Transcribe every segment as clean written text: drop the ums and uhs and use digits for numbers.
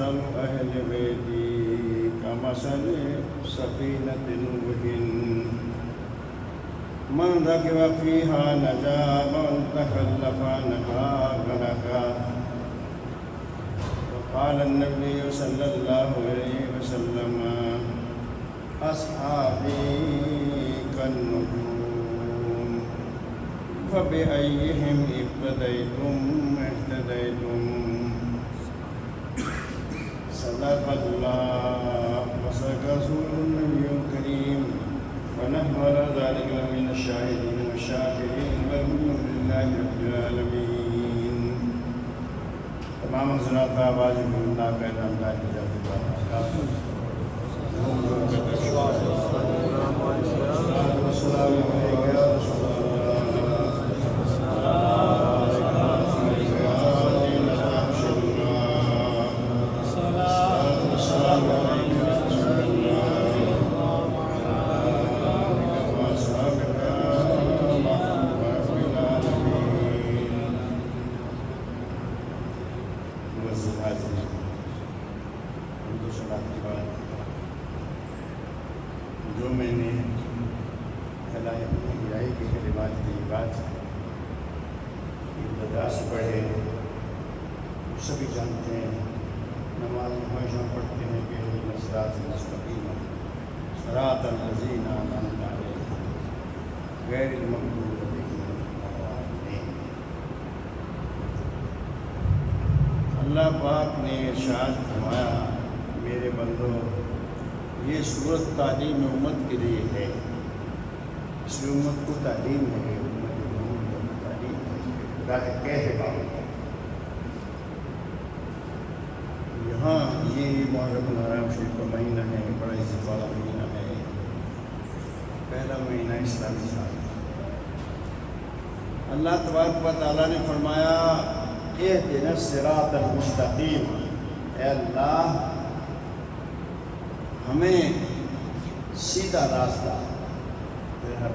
مثل أهل بيتي كمثل سفينة نوح من ركب فيها نجا ومن تخلف عنها هلكا. وقال النبي صلى الله عليه وسلم أصحابي كالنجوم فبأيهم اقتديتم اهتديتم. صدق الله وصدق رسوله النبي الكريم ونحن على ذلك من الشاهدين والشاكرين والحمد لله رب العالمين. تمام حضرات کا آواز اللہ کا نام لا الہ الا جو میں نے الہی کی کلمات طیبات ابتدا سے پڑھے سبھی جانتے ہیں. نماز میں ہمیشہ پڑھتے ہیں کہ صراط المستقیم صراط الذین انعمت علیہم غیر المغضوب علیہم ولا الضالین. اللہ پاک نے ارشاد فرمایا میرے بندو یہ صورت تعلیم امت کے لیے ہے. اس امت کو تعلیم ہے, امت محمد کو تعلیم ہے. راہ کہے گا یہاں یہ محرم الحرام شریف کا مہینہ ہے, بڑا عزت والا مہینہ ہے, پہلا مہینہ اسلامی سال. اللہ تبارک و تعالیٰ نے فرمایا اہدنا الصراط المستقیم, اے اللہ ہمیں سیدھا راستہ سیدھا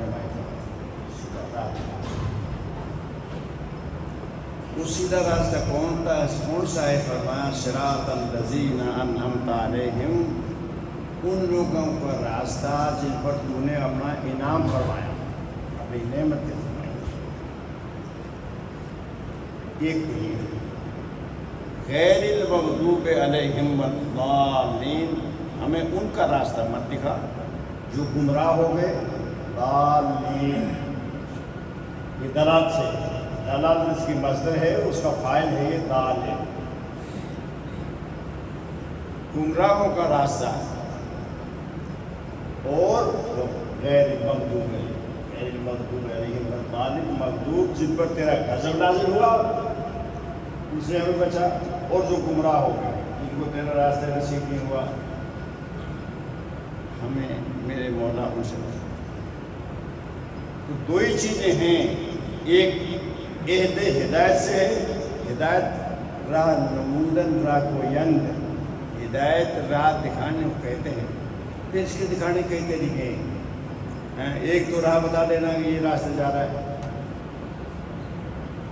راستہ. وہ سیدھا راستہ کون سا ہے؟ فرمایا صراط الذین انعمت علیہم, ان لوگوں کا راستہ جن پر تو نے اپنا انعام فرمایا, اپنی نعمتیں فرمائی. ایک تو یہ غیر المغضوب علیہم والضالین, ہمیں ان کا راستہ مت دکھا جو گمراہ ہو گئے. ضالین یہ دلال سے, دلال اس کی مصدر ہے, اس کا فاعل ہے یہ ضالین, گمراہوں کا راستہ. اور غیر مغضوب علیہم والضالین, مغضوب جن پر تیرا غضب نازل ہوا ان سے ہمیں بچا, اور جو گمراہ ہو گئے جن کو تیرا راستہ نصیب نہیں ہوا ہمیں میرے مولا ان سے بچا. تو دو ہی چیزیں ہیں, ایک عہد ہدایت سے ہے, ہدایت راہ نمودن راہ کو ینگ, ہدایت راہ دکھانے کو کہتے ہیں. پھر اس کے دکھانے کئی طریقے ہیں. ایک تو راہ بتا دینا کہ یہ راستے جا رہا ہے,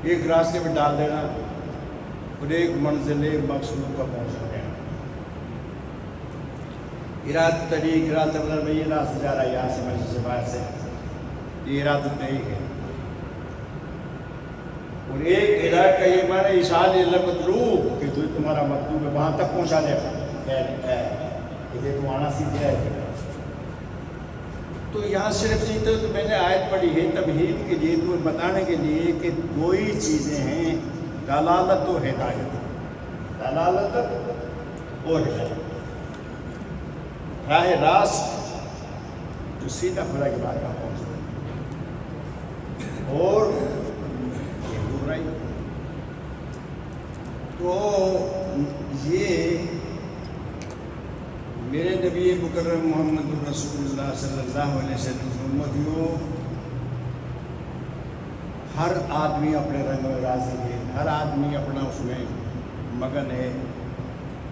ایک راستے پہ ڈال دینا, اور ایک منزل ایک مقصود کا پہنچا دینا. ارادت طریق ارادت میں یہ راستہ جا رہا ہے یہاں سے مسجد سے باہر سے, یہ ارادت طریق ہے. اور ایک ہدایت کا یہ معنی اشارہ اللہ مطلوب کہ جو تمہارا مطلوب ہے وہاں تک پہنچا دے گا, کہ تم آنا سیکھ جائے. تو یہاں صرف نہیں تو میں نے آیت پڑھی ہے تمہید کے لیے, تو بتانے کے لیے کہ دو ہی چیزیں ہیں, دلالت و ہدایت. دلالت اور ہدایت, راہ راست جو سیدھا خدا کی بات کا پہنچتا ہے, اور یہ گمراہی. تو یہ میرے نبی مکرم محمد الرسول اللہ صلی اللہ علیہ وسلم کی امتیوں, ہر آدمی اپنے رنگ میں راضی ہے, ہر آدمی اپنا اس میں مگن ہے,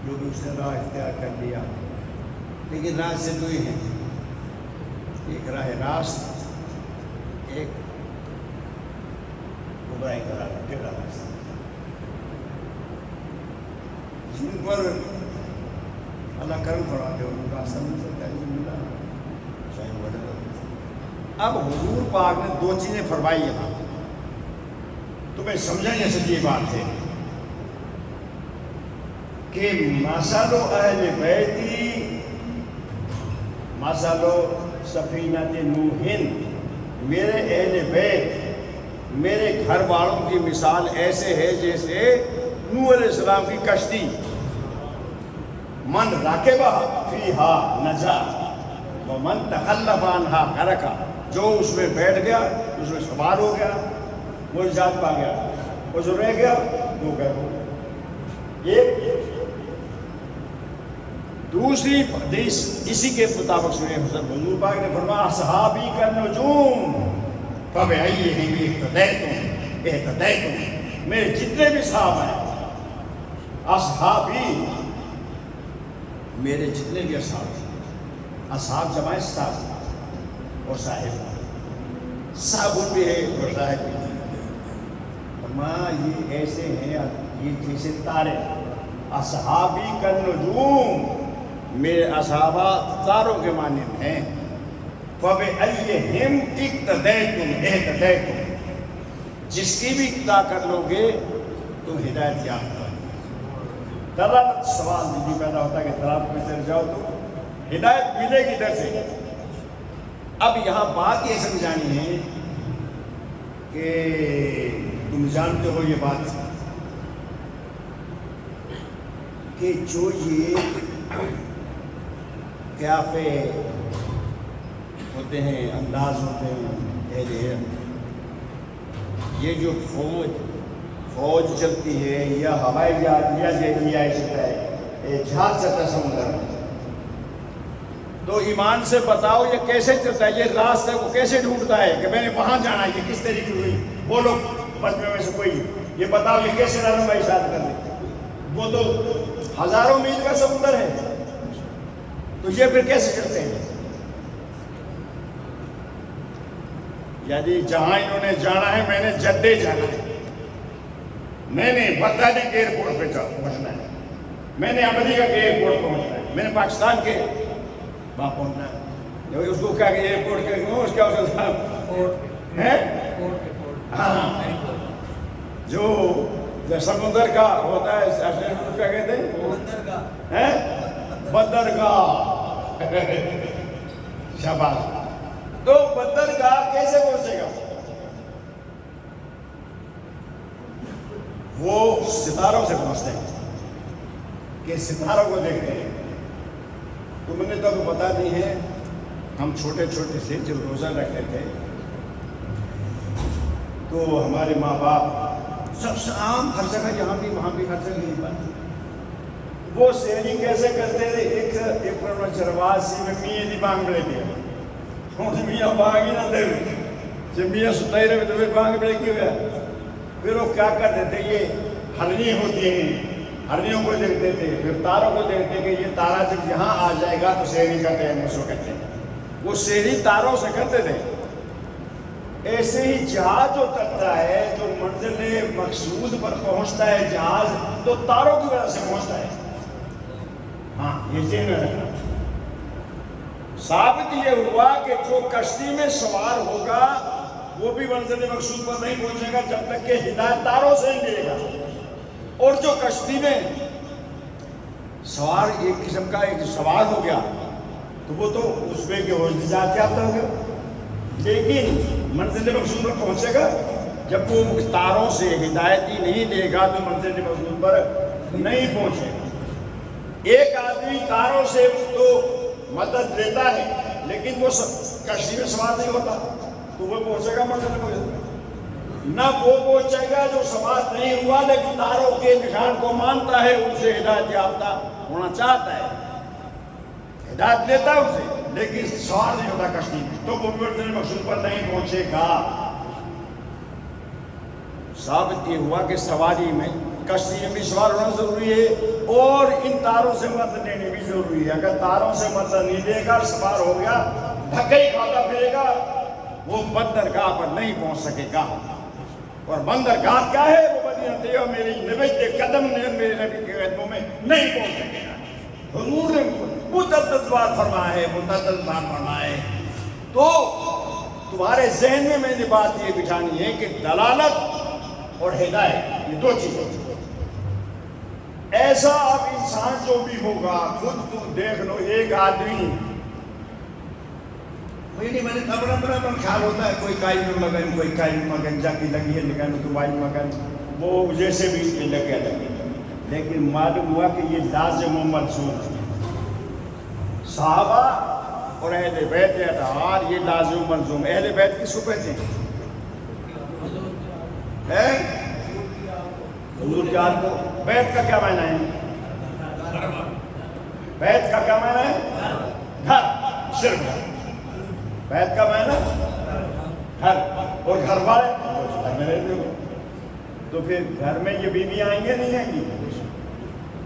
جو بھی اس نے راہ اختیار کر لیا. لیکن راہ سے دو ہی ہیں, ایک راہ راست, ایک گمراہی کا راہ ٹیڑھا راستہ. جن پر اللہ کرم فرماتے ان کا راستہ مل سکتا ہے ملا چاہے وڈر ہو۔ اب حضور پاک نے دو چیزیں فرمائی یہاں، تمہیں سمجھنے سے یہ بات ہے کہ مثل اہل بیتی مثل سفینۃ نوح، میرے اہل بیت میرے گھر والوں کی مثال ایسے ہے جیسے نوح علیہ السلام کی کشتی، من راکبہ فیہا نجا ومن تخلف عنہا غرقا، جو اس میں بیٹھ گیا اس میں سوار ہو گیا وہ نجات پا گیا، وہ جو رہ گیا وہ غرق ہو گیا۔ ایک دوسری حدیث اسی کے مطابق سنے، حضور پاک نے فرمایا اصحابی کا نجوم فبأیہم اہتدیتم، میرے جتنے بھی صحابہ ہیں، اصحابی میرے جتنے بھی اصحاب ہیں، اصحاب جمع صاحب اور صاحب، صاحب بھی ہے اور صاحب بھی ہے، فرمایا یہ ایسے ہیں یہ جیسے تارے، اصحابی کا نجوم میرے اصحابہ تاروں کے مانند ہیں، فَبِأَيِّهِمْ اِقْتَدَيْتُمْ اِهْتَدَيْتُمْ، جس کی بھی اقتداء کر لو گے تم ہدایت یافتہ ہو۔ دلالت سوال بھی پیدا ہوتا ہے کہ دلالت میں چل جاؤ تو ہدایت ملے گی در سے۔ اب یہاں بات یہ سمجھانی ہے کہ تم جانتے ہو یہ بات کہ جو یہ قیافے ہوتے ہیں، انداز ہوتے ہیں اہل علم، یہ جو فوج چلتی ہے یا ہوائی جہاز یا جہاز چلتا ہے سمندر میں، تو ایمان سے بتاؤ یہ کیسے چلتا ہے، یہ راستہ کو کیسے ڈھونڈتا ہے کہ میں نے وہاں جانا ہے، یہ کس طریقے ہوئی؟ وہ لوگ مجمع میں سے کوئی یہ بتاؤ یہ کیسے رہنمائی ارشاد کر دے؟ وہ تو ہزاروں میل کا سمندر ہے، تو یہ پھر کیسے چلتے ہیں؟ یعنی جہاں انہوں نے جانا ہے، میں نے جدے جانا ہے، میں نے بغدادی کے ایئرپورٹ پہ پہنچنا ہے، میں نے امریکہ کے ایئرپورٹ پہنچنا ہے، میں نے پاکستان کے وہاں پہنچنا ہے، اس کو کیا کہ ایئرپورٹ کے اس کیا ہے ہاں جو سمندر کا ہوتا ہے کیا کہتے ہیں بندرگاہ، شاباش۔ تو بندرگاہ کیسے پہنچے گا؟ وہ ستاروں سے پہنچتے ہیں کہ ستاروں کو دیکھتے ہیں۔ تم نے تو بتا دی ہے، ہم چھوٹے چھوٹے سے جب روزہ رکھتے تھے تو ہمارے ماں باپ سب سے عام ہر جگہ یہاں بھی وہاں بھی ہر جگہ یہ بات، وہ سیری کیسے کرتے تھے؟ ایک چرواسی میں میاں دی بانگ بڑے دیا میاں بانگ ہی نہ دے، جب میاں ستائی رہے تو پھر بانگ بڑے کیوں گیا؟ پھر وہ کیا کرتے تھے؟ یہ ہرنی ہوتی ہیں، ہرنیوں کو دیکھتے تھے، پھر تاروں کو دیکھتے کہ یہ تارا جب یہاں آ جائے گا تو سحری کا ٹائم اس کو کہتے ہیں، وہ سحری تاروں سے کرتے تھے۔ ایسے ہی جہاز جو کرتا ہے، جو منزل مقصود پر پہنچتا ہے جہاز، تو تاروں کی وجہ سے پہنچتا ہے۔ ہاں یہ ذہن میں رکھنا۔ ثابت یہ ہوا کہ جو کشتی میں سوار ہوگا وہ بھی منزل مقصود پر نہیں پہنچے گا جب تک کہ ہدایت تاروں سے نہیں ملے گا، اور جو کشتی میں سوار ایک قسم کا ایک سوار ہو گیا تو وہ تو اس میں کہ ہوش نجات یافتہ ہو گیا، لیکن منزل مقصود پر پہنچے گا جب وہ تاروں سے ہدایت ہی نہیں دے گا تو منزل مقصود پر نہیں پہنچے گا۔ ایک آدمی تاروں سے تو مدد لیتا ہے لیکن وہ کشتی میں سوار نہیں ہوتا تو وہ پہنچے گا منزل مقصود، نہ وہ پہنچے گا جو سوار نہیں ہوا لیکن تاروں کے نشان کو مانتا ہے، ان سے ہدایت یافتہ ہونا چاہتا ہے، ہدایت لیتا ہے ان سے لیکن سوار نہیں ہوتا کشتی میں، تو وہ منزل مقصود پر نہیں پہنچے گا۔ ثابت یہ ہوا کہ سواری میں کشتی میں بھی سوار ہونا ضروری ہے اور ان تاروں سے مدد لینے بھی ضروری ہے۔ اگر تاروں سے مدد نہیں دے گا، سوار ہو گیا، دھکے ہی کھاتا پھرے گا، وہ بندرگاہ پر نہیں پہنچ سکے گا۔ اور بندرگاہ کیا ہے؟ وہ مدینہ طیبہ، میری نبی کے قدم نے میرے نبی کے قدموں میں نہیں پہنچ سکے گا۔ حضور نے متعدد بار فرمایا ہے، متعدد بار فرمایا ہے۔ تو تمہارے ذہن میں نے بات یہ بٹھانی ہے کہ دلالت اور ہدایت یہ دو چیزیں، ایسا اب انسان جو بھی ہوگا خود تم دیکھ لو، ایک آدمی نہیں میں نے بڑا خیال ہوتا ہے، کوئی کائی میں مگن، کوئی کائی میں مگن جا کی لگی ہے لگن تو بائی مگن وہ جیسے بھی لگے لگے، لیکن معلوم ہوا کہ یہ لازم و ملزوم ہے۔ صحابہ اور اہل بیت اطہار یہ لازم و ملزوم۔ اہل بیت کس کو کہتے ہیں؟ حضور کے آل کو۔ بیت کا کیا معنی ہے؟ بیت کا کیا معنی ہے؟ گھر، صرف گھر۔ بیت کا معنی گھر، اور گھر والے گھر میں رہتے ہو، تو پھر گھر میں یہ بیویاں آئیں گے نہیں آئیں گی؟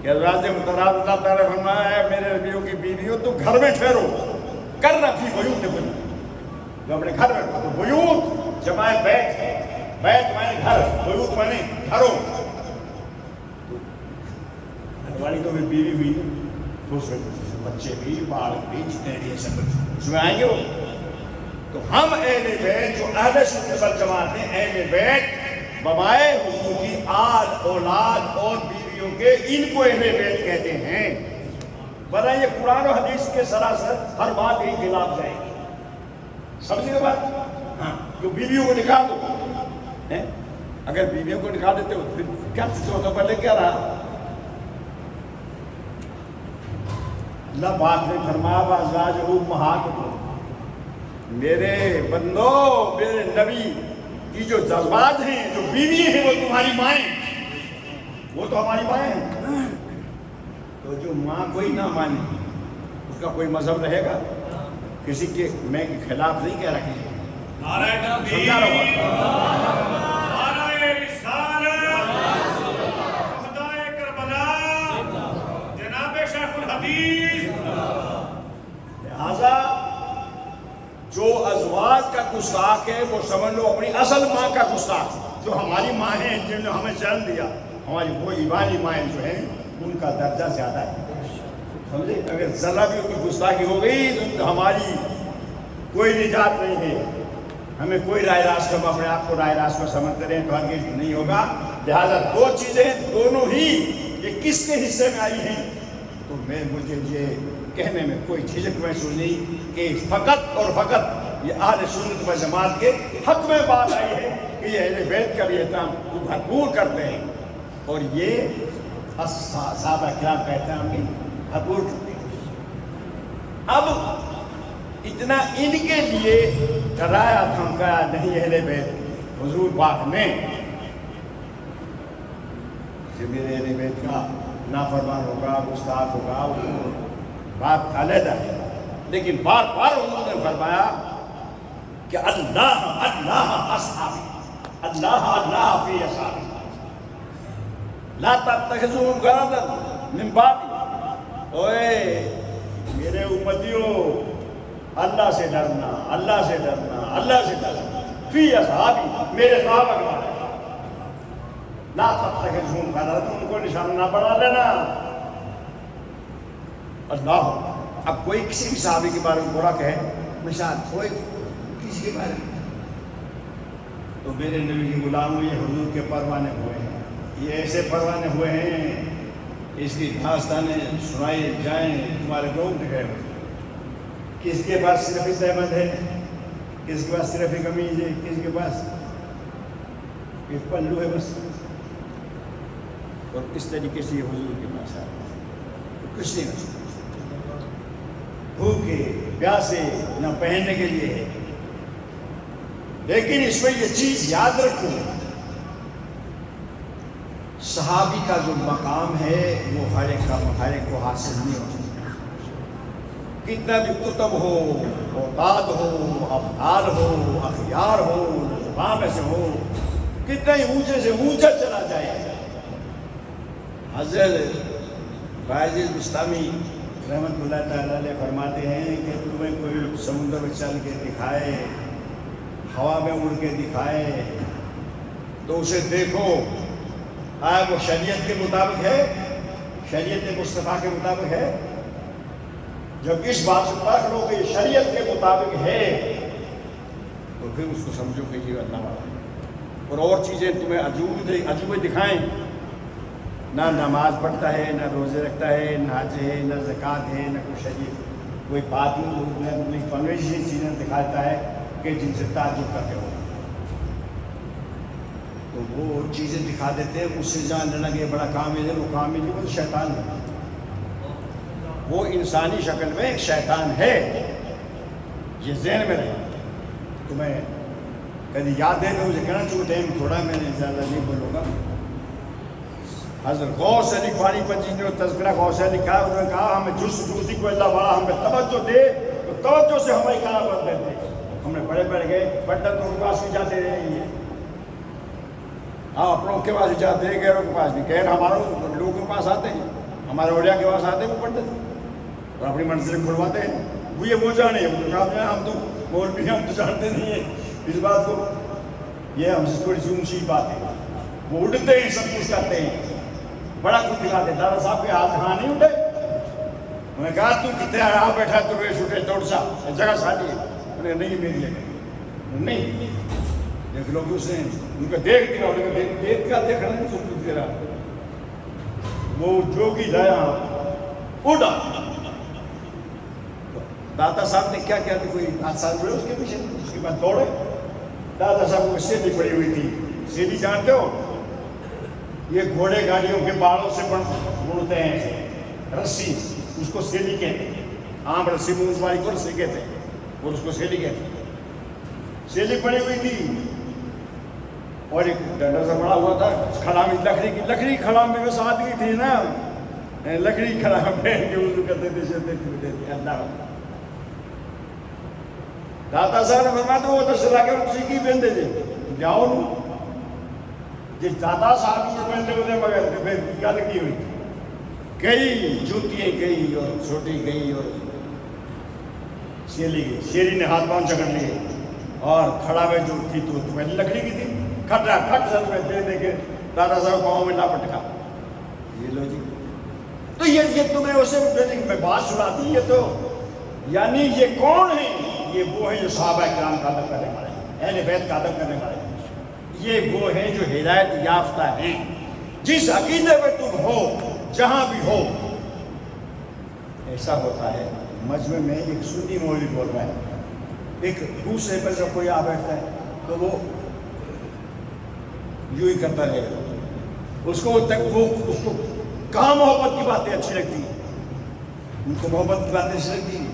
کہ حضرات مطہرات اللہ تعالیٰ فرمایا ہے میرے نبیوں کی بیویوں تو گھر میں ٹھہرو، کرنا فی بیوت بنی، جو اپنے گھر میں تو بیوت جمع بیت ہے، بیت معنی گھر، بیوت معنی گھروں۔ گھر والی تو پھر بیوی بھی دوسرے بچے بھی بال بھی جتنے بھی سب اس میں آئیں گے وہ۔ تو ہم اہل بیت جو اہل سنت والجماعت ہیں، اہل بیت بمائے حضور کی آل اولاد اور بیویوں کے، ان کو اہل بیت کہتے ہیں۔ بلا یہ قرآن و حدیث کے سراسر ہر بات ہی خلاف جائے گی، سمجھے گا بات؟ ہاں، جو بیویوں کو نکال دو، اگر بیویوں کو نکال دیتے ہو پھر کیا ہوتا؟ پہلے کیا رہا؟ اللہ پاک نے فرمایا وازواجہ امہاتکم، میرے بندو، میرے نبی کی جو جذبات ہیں، جو بیوی ہیں، وہ تمہاری مائیں، وہ تو ہماری مائیں ہیں۔ تو جو ماں کوئی نہ مانے اس کا کوئی مذہب رہے گا؟ کسی کے میں کے خلاف نہیں کہہ رہے ہیں، سمجھا رہا ہوں۔ لہذا جو ازواج کا گستاخ ہے وہ سمجھ لو اپنی اصل ماں کا گستاخ، جو ہماری ماں ہیں جنہوں نے ہمیں جنم دیا، ہماری وہ ایمانی مائیں جو ہیں ان کا درجہ زیادہ ہے، سمجھے؟ اگر ذرا بھی ان کی گستاخی ہو گئی تو ہماری کوئی نجات نہیں ہے، ہمیں کوئی رائے راست، ہم اپنے آپ کو رائے راست میں سمجھتے رہیں تو ہرگز نہیں ہوگا۔ لہذا دو چیزیں دونوں ہی یہ کس کے حصے میں آئی ہیں، تو مجھے یہ کہنے میں کوئی جھجک محسوس نہیں کہ فقط اور فقط یہ اہل سنت و جماعت کے حق میں بات آئی ہے کہ یہ اہل بیت کا بھی احترام بھرپور کرتے ہیں، اور یہ صحابہ کرام کا احترام بھی بھرپور کرتے ہیں۔ اب اتنا ان کے لیے ڈرایا دھمکایا نہیں اہل بیت حضور پاک نے کہ میرے اہل بیت کا نافرمان ہوگا، گستاخ ہوگا، وہ بات علیحدہ ہے، لیکن بار بار انہوں نے فرمایا کہ اللہ اللہ اصحابی، اللہ اللہ فی اصحابی، لا تتخذوا غرضا من بعدی، اوے میرے امتیوں اللہ سے ڈرنا، اللہ سے ڈرنا، اللہ سے ڈرنا، فی اصحابی میرے صحابہ کے بارے میں، لا تتخذوا غرضا، ان کو نشانہ نہ بنا لینا۔ اللہ، اب کوئی کسی بھی صحابی کے بارے میں برا کہے، مثال کوئی کسی کے بارے میں، تو میرے نبی کے غلام یہ حضور کے پروانے ہوئے ہیں، یہ ایسے پروانے ہوئے ہیں، اس کی داستانیں سنائی جائیں تمہارے لوگ دکھائے ہوئے، کس کے پاس صرف ایک احمد ہے، کس کے پاس صرف ایک قمیض ہے، کس کے پاس ایک پلو ہے بس، اور اس طریقے سے یہ حضور کے پاس آیا کچھ نہیں، بھوکے پیاسے نہ پہننے کے لیے ہے، لیکن اس میں یہ چیز یاد رکھو، صحابی کا جو مقام ہے وہ ہر ایک کو حاصل نہیں ہو سکتا، کتنا بھی کتب ہو، اوتاد ہو، ابدال ہو، اخیار ہو، زبان میں سے ہو، کتنا ہی اونچے سے اونچا چلا جائے۔ حضرت باعزیز بستامی رحمت اللہ تعالیٰ علیہ فرماتے ہیں کہ تمہیں کوئی سمندر میں چل کے دکھائے، ہوا میں اڑ کے دکھائے، تو اسے دیکھو آیا وہ شریعت کے مطابق ہے، شریعت مصطفیٰ کے مطابق ہے، جب اس بات سے پرکھ لو کہ یہ شریعت کے مطابق ہے تو پھر اس کو سمجھو کہ یہ اللہ والا ہے. اور چیزیں تمہیں عجوبے دکھائیں، نہ نماز پڑھتا ہے، نہ روزے رکھتا ہے، نہ حج ہے، نہ زکوٰۃ ہے، نہ کچھ شریعت کوئی بات نہیں، پنویشی چیزیں دکھاتا ہے کہ جن سے تعجب کرتے ہو. تو وہ چیزیں دکھا دیتے ہیں، اس سے جاننے لگے بڑا کامل ہے. وہ کامل نہیں، وہ شیطان ہے. وہ انسانی شکل میں ایک شیطان ہے. یہ ذہن میں رہے. تمہیں کبھی یاد ہے تو مجھے کہنا چاہیے، ٹائم تھوڑا میں نے زیادہ نہیں بولوں گا. حضرت غوث علی پانی پنجی نے تذکرہ غوث علی کہا، انہوں نے کہا ہمیں جستجوزی کو اللہ والا ہمیں توجہ دے تو توجہ سے ہماری کہاں بدل دے. ہم نے بڑے بڑھ گئے، پنڈت کے پاس بھی جاتے رہے ہیں، ہاں اپنوں کے پاس بھی جاتے ہیں، غیروں کے پاس بھی. غیر ہماروں لوگوں کے پاس آتے ہیں، ہمارے اولیاء کے پاس آتے ہیں وہ پنڈت، اور اپنی منزلیں کھلواتے ہیں. وہ جانے ہم تو مولوی ہم تو جانتے نہیں ہیں اس بات کو. یہ ہم سے تھوڑی سی اونچی بات ہے. وہ اڑتے ہیں، سب کچھ کرتے ہیں، بڑا کچھ دکھاتے ہیں. دادا صاحب کے ہاتھ کہاں نہیں اٹھے. انہوں نے کہا تو کتنے آ بیٹھا تو ریس اٹھے دوڑ سا جگہ سالی ہے. انہوں نے نہیں میری جگہ نہیں. دیکھ لو کہ اس نے ان کو دیکھ دیا، انہوں نے دیکھ کیا دیکھنا نہیں سب دے رہا. وہ جوگی لایا اڑا. دادا صاحب نے کیا کیا تھا، کوئی حادثہ جڑے اس کے پیچھے، اس کے بعد دوڑے. دادا صاحب کو سیلی پڑی ہوئی تھی. سیلی جانتے ہو، یہ گھوڑے گاڑیوں کے بالوں سے بنتے ہیں رسی، اس کو سیلی کہتے ہیں. عام رسی مونس والی کو رسی کہتے ہیں، اور اس کو سیلی کہتے ہیں. سیلی پڑی ہوئی تھی اور ایک ڈنڈا سا بڑا ہوا تھا. کھڑا میں لکڑی کھڑا میں بس آدمی تھی نا، لکڑی کھڑا پہن کے وضو کرتے تھے. اللہ دادا صاحب نے فرمایا تو وہ تو سلا کے اسی کی پہن دے جاؤ نا. جی دادا صاحب جو پہنتے ہوتے مگر پھر گل کی ہوئی کئی جوتیاں گئی اور چھوٹی گئی اور سیلی گئی. سیلی نے ہاتھ پاؤں چکر لیے اور کھڑا میں جو تھی تو پہلے لکڑی کی تھی. کھٹ سر میں دے کے دادا صاحب پاؤں میں نہ پٹکا. یہ لو جی. تو یہ تمہیں اسے میں بات سناتی. یہ تو یعنی یہ کون ہے؟ یہ وہ ہیں جو صحابہ کرام کا ادب کرنے والے ہیں، اہل بیت کا ادب کرنے والے ہیں. یہ وہ ہیں جو ہدایت یافتہ ہیں. جس عقیدے میں تم ہو، جہاں بھی ہو. ایسا ہوتا ہے مجمع میں ایک سنی مولوی بول رہا ہے، ایک دوسرے پر جب کوئی آ بیٹھتا ہے تو وہ یوں ہی کرتا رہے گا. اس کو کہاں محبت کی باتیں اچھی لگتی ہیں، ان کو محبت کی باتیں اچھی لگتی ہیں.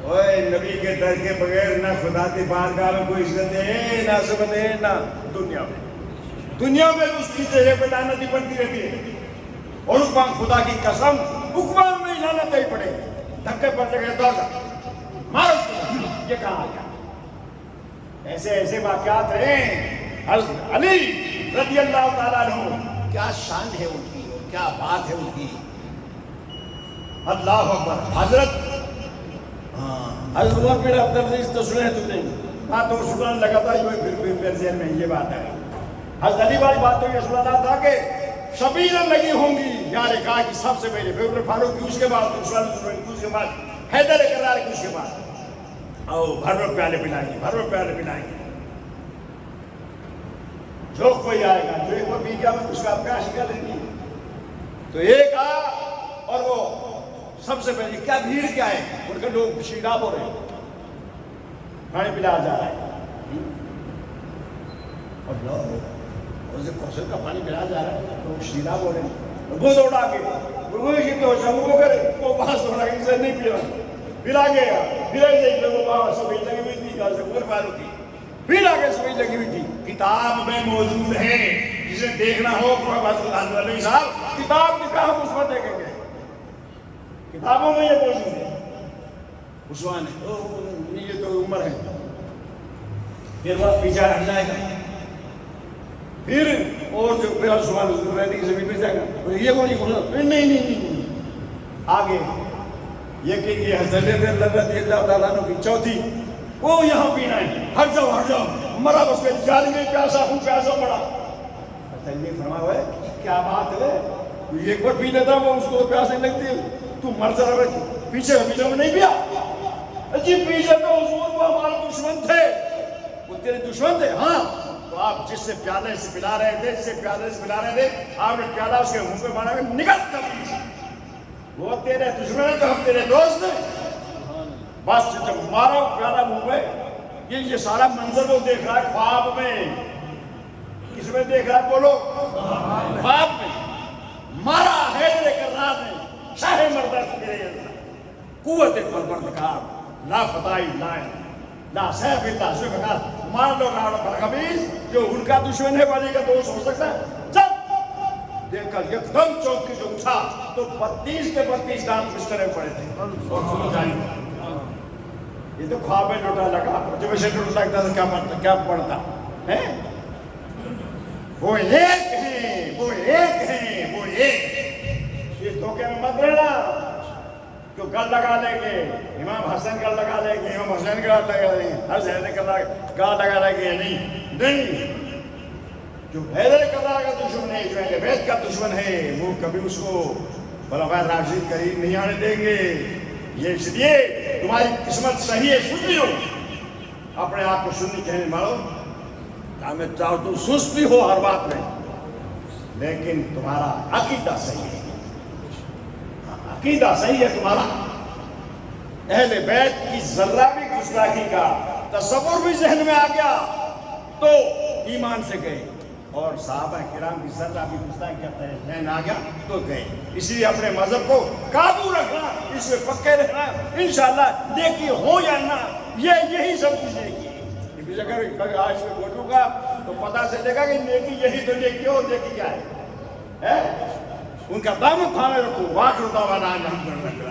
اوے نبی کے در کے بغیر نہ خدا کی بارگاہ میں کوئی عزت ہے، نہ عظمت ہے، نہ دنیا میں اس کی چہرے پہ لعنت ہی پڑتی رہتی ہے. اور خدا کی قسم حکمان میں لعنت ہی پڑے گی. دھکے پڑتے گئے دوڑ جا مارو اس کو. یہ کہاں آ گیا؟ ایسے واقعات ہیں. حضرت علی رضی اللہ تعالیٰ عنہ، کیا شان ہے ان کی اور کیا بات ہے ان کی. اللہ اکبر. حضرت عمر بن عبد العزیز تو سنے تم نے، ہاں تو سننے لگا تھا. پھر ذہن میں یہ بات ہے. حضرت علی والی بات تو یہ سنانا تھا کہ شبیریں لگی ہوں گی. یار کہا کہ سب سے پہلے عمر فاروق کی، اس کے بعد اس کے بعد حیدر کرار کی، اس کے بعد او بھر پیالے پلائیں گے. جو کوئی آئے گا، جو ایک پی گیا اس کا پیاس کر لیں گے. تو ایک آیا اور وہ سب سے پہلے کیا بھیڑ کیا ہے، ان کے لوگ شیراب ہو رہے ہیں، پانی پلا جا رہا ہے. اور اسے کوثر کا پانی پلا جا رہا ہے، لوگ شیراب ہو رہے ہیں. وہ دوڑا کے یہ تو شمو کرے وہ پاس دوڑا کے اسے نہیں پلا گیا. پھر ایسے وہ وہاں سبھی لگی ہوئی تھی، عمر فاروق کی پھر آگے سبھی لگی ہوئی تھی. کتاب میں موجود ہے، جسے دیکھنا ہو علیہ صاحب کتاب لکھا ہم اس پر دیکھیں گے. کتابوں میں یہ موجود ہے. عثمان ہے، یہ تو عمر ہے. پھر وقت پیچھے ہٹ جائے گا، پھر اور جو پھر عثمان رہنے کی زمین پہ جائے گا. یہ کون نہیں آگے یہ کہ یہ حضرت رضی اللہ تعالیٰ عنہ کی چوتھی، وہ یہاں پینا ہے. ہٹ جاؤ مرا بس میں جال میں پیاسا ہوں، پیاسا پڑا. یہ فرما ہوا ہے کیا بات ہے، ایک بار پی لیتا وہ اس کو پیاس نہیں لگتی. تو مر جا رہا پیچھے میں نہیں پیا جی پیچھے تو حضور وہ ہمارے دشمن تھے، وہ تیرے دشمن تھے ہاں، تو آپ جس سے پیالے سے پلا رہے تھے، جس سے پیالے سے پلا رہے تھے، آپ نے پیالہ اس کے منہ پہ مارا کہ نکل کبھی، وہ تیرے دشمن ہیں تو ہم تیرے دوست ہیں، بس جب مارا پیالہ منہ پہ، یہ سارا منظر وہ دیکھ رہا ہے خواب میں، کس میں دیکھ رہا ہے بولو، خواب میں مارا حیدر کرار نے شاہ مردہ سے میرے اندر قوت پروردگار لا فتائی لا سیف اللہ ذوالفقار مار لو راڑ برخبیز جو ان کا دشمن ہے والی کا دوست ہو سکتا ہے، جب دیکھ کر ایک دم چوک کے جو اٹھا تو 32 کے 32 دانت بسترے پڑے تھے، یہ تو خواب میں لوٹا لگا، جب اسے لوٹا لگتا تھا کیا پڑھتا ہے، وہ ایک ہیں، وہ ایک ہیں، وہ ایک، اس دھوکے میں مت رہنا کہ گل لگا لیں گے امام حسن گل لگا لیں گے، امام حسین گل لگا لیں گے، ہر حیدر گل لگا لیں گے، نہیں، جو حیدر کرار کا دشمن ہے، جو اہل بیت کا دشمن ہے، وہ کبھی اس کو خلفائے راشدین قریب نہیں آنے دیں گے، یہ اس لیے تمہاری قسمت صحیح ہے، سن لیو، اپنے آپ کو سنی کہنے مارو، ہمیں چاہو تو سست بھی ہو ہر بات میں، لیکن تمہارا عقیدہ صحیح ہے، عقیدہ صحیح ہے تمہارا، اہل بیت کی ذرہ بھی گستاخی کا تصور بھی ذہن میں آ گیا تو ایمان سے گئے، اور صحابہ کرام کی ذرہ بھی گستاخی کا ذہن آ گیا تو گئے، اس لیے اپنے مذہب کو قابو رکھنا، اس میں پکے رہنا، انشاءاللہ نیکی ہو یا نہ، یہی سب کچھ نیکی ہے، اگر آج میں بولوں گا تو پتہ چلے گا کہ نیکی یہی تو نیکی ہو، نیکی کیا ہے، ان کا دامن تھامے رکھو، واخر دعوانا الحمدللہ۔